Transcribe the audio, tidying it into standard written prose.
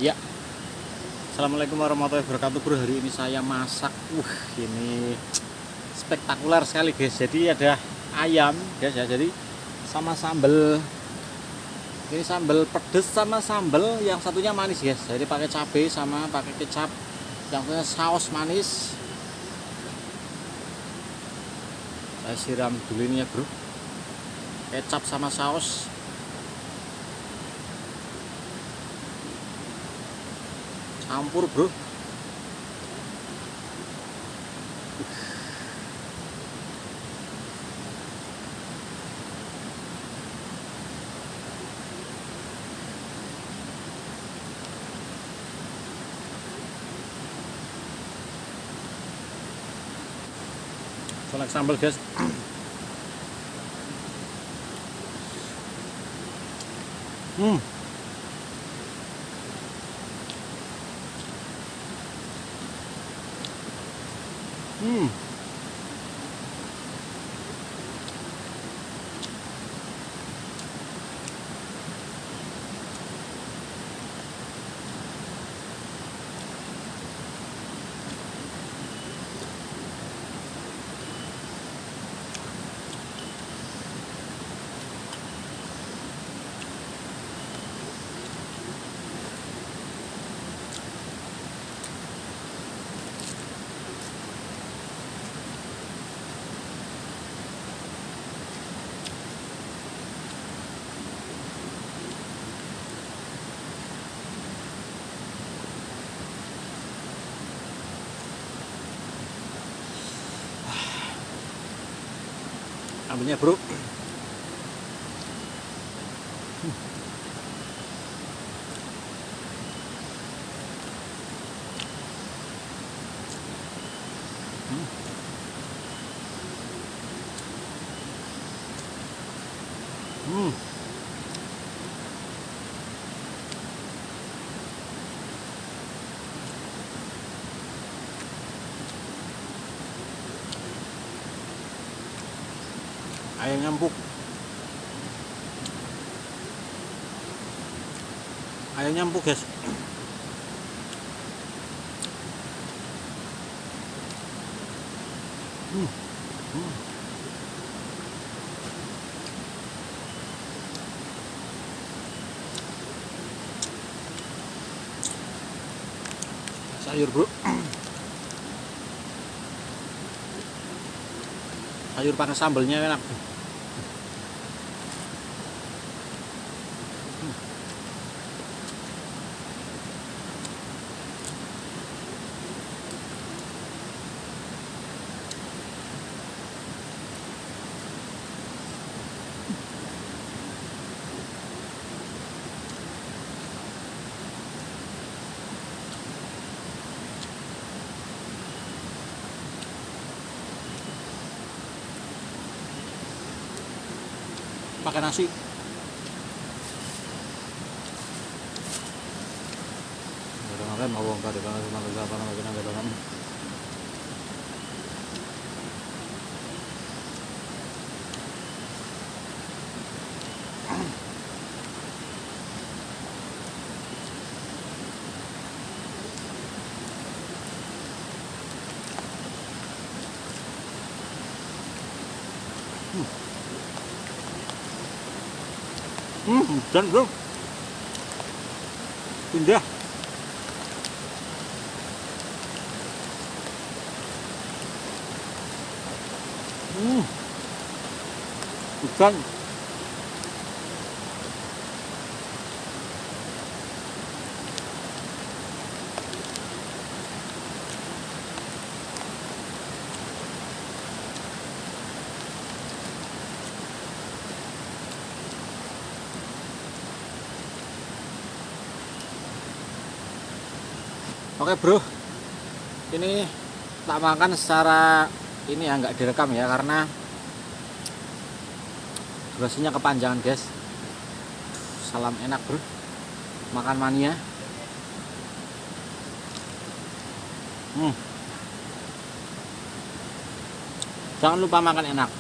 Ya, assalamualaikum warahmatullahi wabarakatuh bro. Hari ini saya masak. Ini spektakuler sekali guys. Jadi ada ayam guys ya. Jadi sama sambel. Ini sambel pedes sama sambel yang satunya manis guys. Jadi pakai cabai sama pakai kecap. Yang punya saus manis. Saya siram dulu ini ya bro. Kecap sama saus. Campur bro. Colek sambal guys. Hmm. Hmm. Ambilnya bro. Hmm. Ayam nyampuk. Ayam nyampuk guys. Hmm. Hmm. Sayur bro. Sayur pakai sambelnya enak. Pakai nasi. Kadang-kadang mau bongkar di mana kadang-kadang. Dan bro. Pindah. Ikan. Oke bro, ini tak makan secara ini ya, nggak direkam ya karena durasinya kepanjangan guys. Salam enak bro, makan mania. Jangan lupa makan enak.